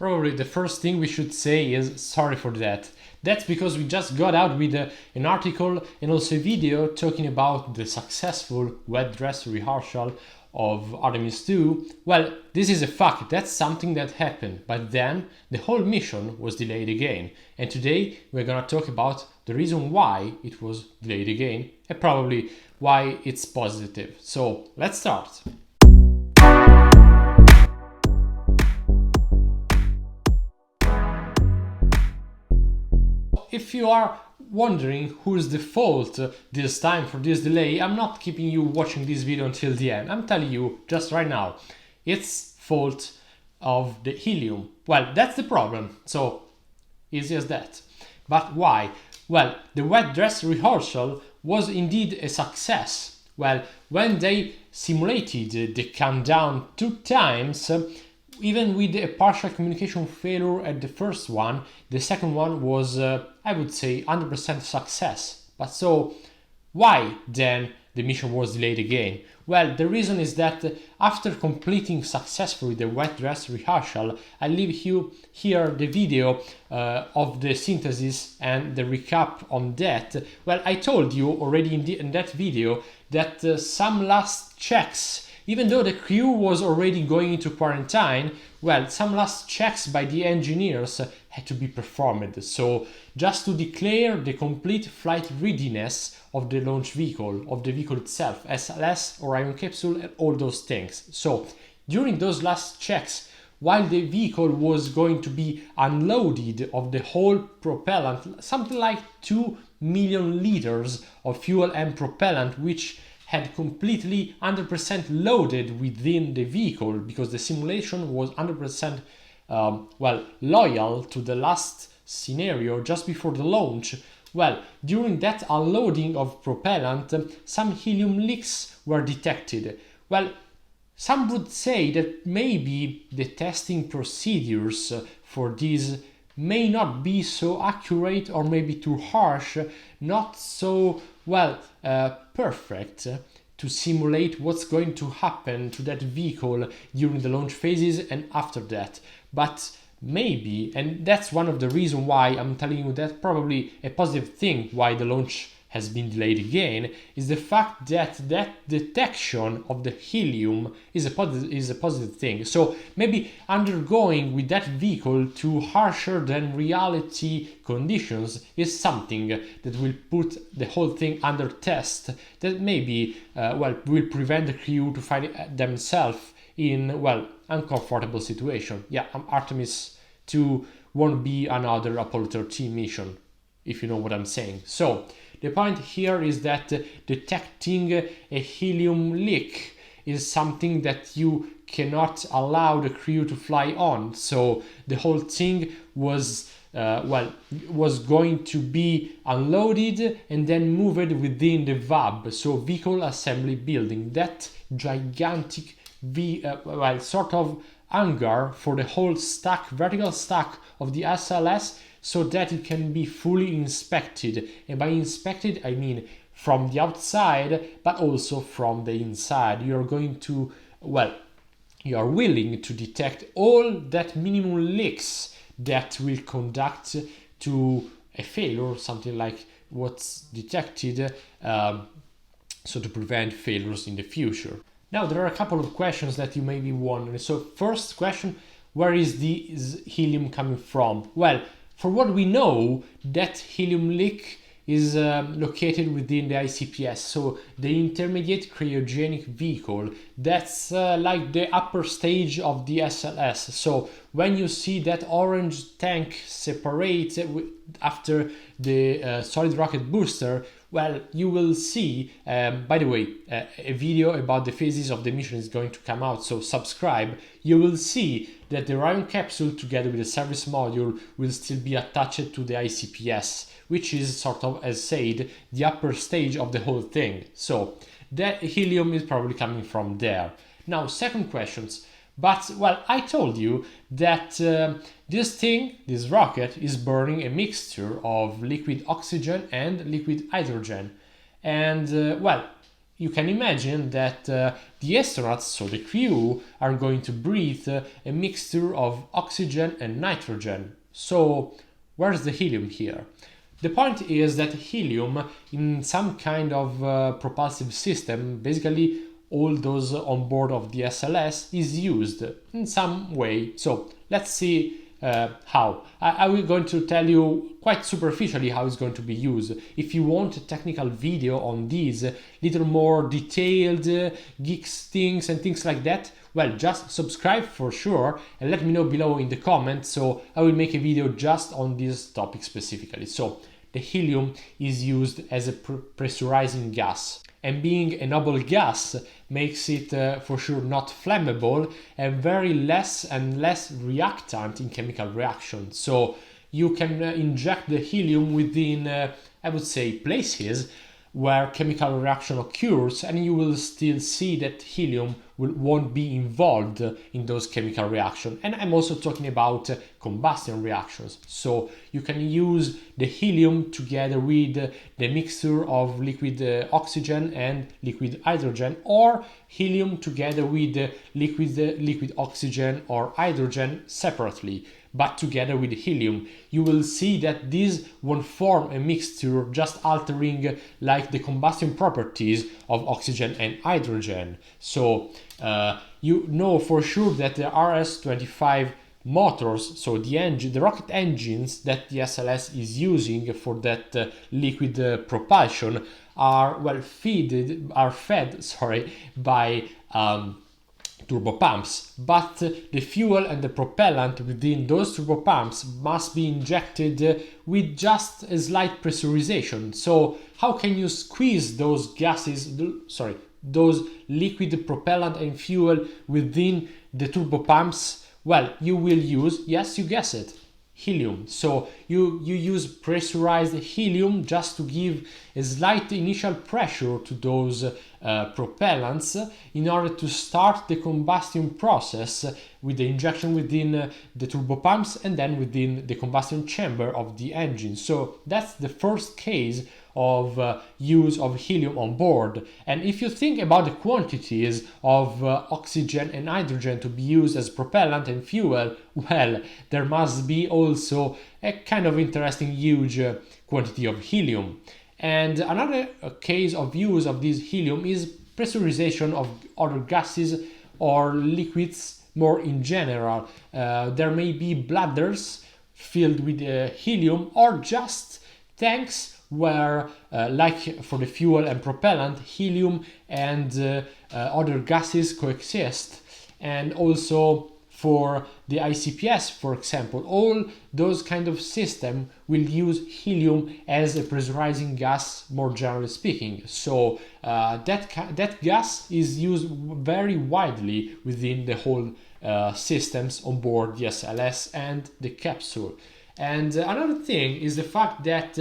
Probably the first thing we should say is sorry for that. That's because we just got out with an article and also a video talking about the successful wet dress rehearsal of Artemis 2. Well, this is a fact, that's something that happened, but then the whole mission was delayed again. And today we're gonna talk about the reason why it was delayed again and probably why it's positive. So let's start. If you are wondering who's the fault this time for this delay, I'm not keeping you watching this video until the end. I'm telling you just right now, it's fault of the helium. Well, that's the problem. So easy as that. But why? Well, the wet dress rehearsal was indeed a success. Well, when they simulated the countdown 2 times, even with a partial communication failure at the first one, the second one was, I would say, 100% success. But so, why then the mission was delayed again? Well, the reason is that after completing successfully the wet dress rehearsal, I leave you here the video of the synthesis and the recap on that. Well, I told you already in that video that some last checks, even though the crew was already going into quarantine, well, some last checks by the engineers had to be performed. So just to declare the complete flight readiness of the launch vehicle, of the vehicle itself, SLS, Orion capsule, and all those things. So during those last checks, while the vehicle was going to be unloaded of the whole propellant, something like 2 million liters of fuel and propellant, which had completely 100% loaded within the vehicle because the simulation was 100% loyal to the last scenario just before the launch. Well, during that unloading of propellant, some helium leaks were detected. Well, some would say that maybe the testing procedures for these may not be so accurate or maybe too harsh, not so perfect to simulate what's going to happen to that vehicle during the launch phases and after that. But maybe, and that's one of the reasons why I'm telling you that probably a positive thing why the launch has been delayed again is the fact that that detection of the helium is a positive thing. So maybe undergoing with that vehicle to harsher than reality conditions is something that will put the whole thing under test, that maybe will prevent the crew to find themselves in uncomfortable situation. Yeah, Artemis 2 won't be another Apollo 13 mission, if you know what I'm saying. So the point here is that detecting a helium leak is something that you cannot allow the crew to fly on. So the whole thing was going to be unloaded and then moved within the VAB, so vehicle assembly building, that gigantic sort of hangar for the whole stack, vertical stack of the SLS, so that it can be fully inspected. And by inspected, I mean from the outside, but also from the inside. You are going to, you are willing to detect all that minimum leaks that will conduct to a failure, something like what's detected, so to prevent failures in the future. Now, there are a couple of questions that you may be wondering. So first question, where is the helium coming from? Well, for what we know, that helium leak is located within the ICPS, so the intermediate cryogenic vehicle. That's like the upper stage of the SLS. So when you see that orange tank separate after the solid rocket booster, well, you will see, by the way, a video about the phases of the mission is going to come out, so subscribe. You will see that the Orion capsule together with the service module will still be attached to the ICPS, which is sort of, as said, the upper stage of the whole thing. So that helium is probably coming from there. Now, second questions. But, well, I told you that this rocket is burning a mixture of liquid oxygen and liquid hydrogen. And, you can imagine that the astronauts, so the crew, are going to breathe a mixture of oxygen and nitrogen. So where's the helium here? The point is that helium in some kind of propulsive system, basically all those on board of the SLS, is used in some way. So let's see how. I will going to tell you quite superficially how it's going to be used. If you want a technical video on these, little more detailed geeks things and things like that, well, just subscribe for sure and let me know below in the comments, so I will make a video just on this topic specifically. So the helium is used as a pressurizing gas, and being a noble gas makes it for sure not flammable and very less and less reactant in chemical reactions. So you can inject the helium within, I would say, places where chemical reaction occurs, and you will still see that helium won't be involved in those chemical reactions. And I'm also talking about combustion reactions. So you can use the helium together with the mixture of liquid oxygen and liquid hydrogen, or helium together with liquid oxygen or hydrogen separately, but together with helium. You will see that this won't form a mixture, just altering like the combustion properties of oxygen and hydrogen. So you know for sure that the RS-25 motors, so the rocket engines that the SLS is using for that liquid propulsion, are fed by turbopumps, but the fuel and the propellant within those turbopumps must be injected with just a slight pressurization. So how can you squeeze those those liquid propellant and fuel within the turbopumps? Well, you will use, yes, you guess it, helium. So you use pressurized helium just to give a slight initial pressure to those propellants in order to start the combustion process with the injection within the turbopumps and then within the combustion chamber of the engine. So that's the first case of use of helium on board. And if you think about the quantities of oxygen and hydrogen to be used as propellant and fuel, well, there must be also a kind of interesting huge quantity of helium. And another case of use of this helium is pressurization of other gases or liquids more in general. There may be bladders filled with helium, or just tanks where, like for the fuel and propellant, helium and other gases coexist. And also for the ICPS, for example, all those kind of system will use helium as a pressurizing gas, more generally speaking. So that gas is used very widely within the whole systems on board the SLS and the capsule. And another thing is the fact that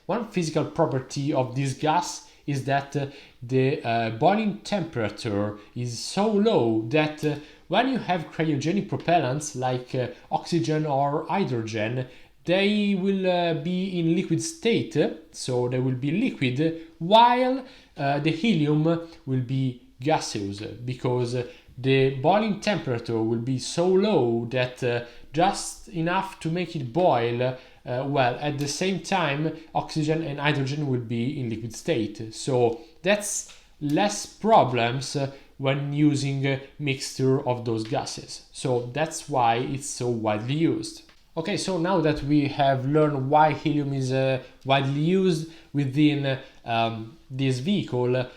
one physical property of this gas is that the boiling temperature is so low that when you have cryogenic propellants like oxygen or hydrogen, they will be in liquid state, so they will be liquid, while the helium will be gaseous, because the boiling temperature will be so low that just enough to make it boil. Well, at the same time, oxygen and hydrogen will be in liquid state. So that's less problems when using a mixture of those gases. So that's why it's so widely used. Okay, so now that we have learned why helium is widely used within this vehicle,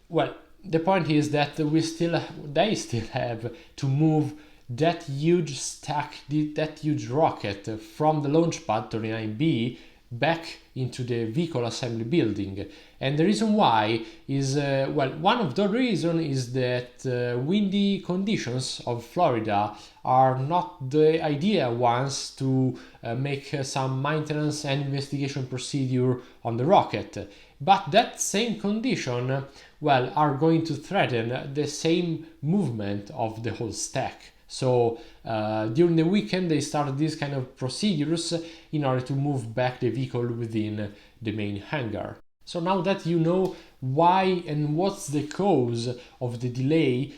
well, the point is that they still have to move that huge stack, that huge rocket from the launch pad 39B back into the vehicle assembly building. And the reason why is, well, one of the reasons is that windy conditions of Florida are not the ideal ones to make some maintenance and investigation procedure on the rocket. But that same condition, well, are going to threaten the same movement of the whole stack. So during the weekend they started these kind of procedures in order to move back the vehicle within the main hangar. So now that you know why and what's the cause of the delay.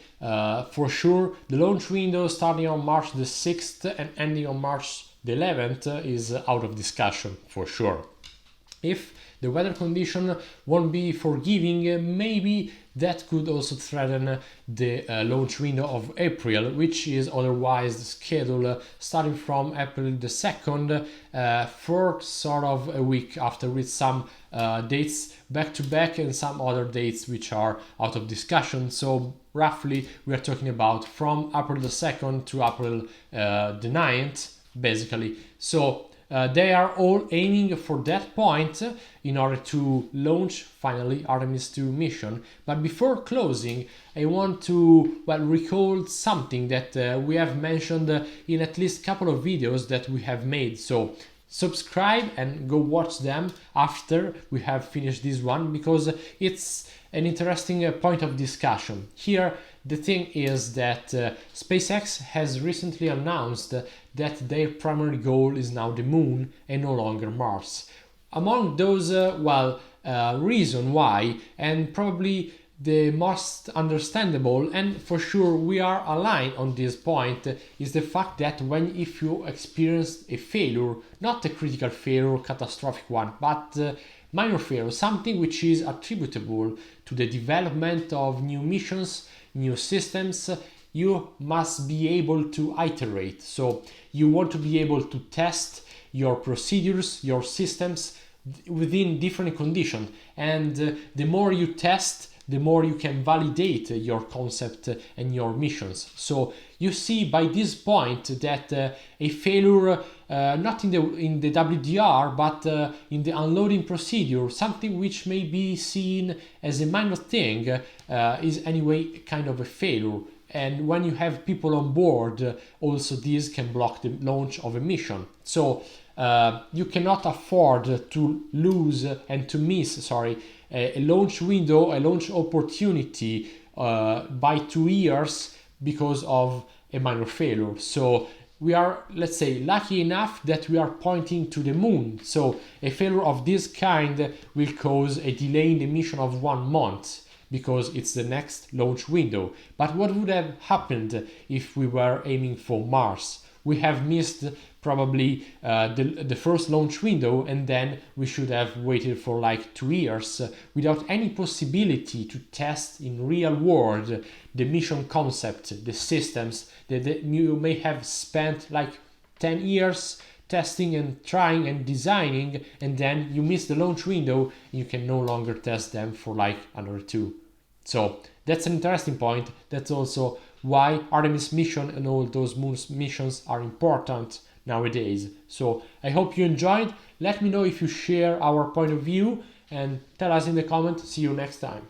For sure, the launch window starting on March the 6th and ending on March the 11th is out of discussion for sure. If the weather condition won't be forgiving, maybe that could also threaten the launch window of April, which is otherwise scheduled starting from April the 2nd for sort of a week after, with some dates back to back and some other dates which are out of discussion. So roughly we are talking about from April the 2nd to April the 9th basically. So they are all aiming for that point in order to launch finally Artemis 2 mission. But before closing, I want to recall something that we have mentioned in at least a couple of videos that we have made. So subscribe and go watch them after we have finished this one, because it's an interesting point of discussion. Here the thing is that SpaceX has recently announced that their primary goal is now the moon and no longer Mars. Among those reason why, and probably the most understandable, and for sure we are aligned on this point, is the fact that if you experience a failure, not a critical failure, catastrophic one, but minor failure, something which is attributable to the development of new missions, new systems, you must be able to iterate. So you want to be able to test your procedures, your systems within different conditions, and the more you test, the more you can validate your concept and your missions. So you see by this point that a failure, not in the WDR, but in the unloading procedure, something which may be seen as a minor thing, is anyway kind of a failure. And when you have people on board, also this can block the launch of a mission. So you cannot afford to lose and to miss, a launch window, a launch opportunity by 2 years because of a minor failure. So we are, let's say, lucky enough that we are pointing to the moon. So a failure of this kind will cause a delay in the mission of 1 month, because it's the next launch window. But what would have happened if we were aiming for Mars? We have missed probably the first launch window, and then we should have waited for like 2 years without any possibility to test in real world the mission concept, the systems that you may have spent like 10 years testing and trying and designing, and then you miss the launch window and you can no longer test them for like another 2. So that's an interesting point. That's also why Artemis mission and all those moon missions are important nowadays. So I hope you enjoyed. Let me know if you share our point of view and tell us in the comments. See you next time.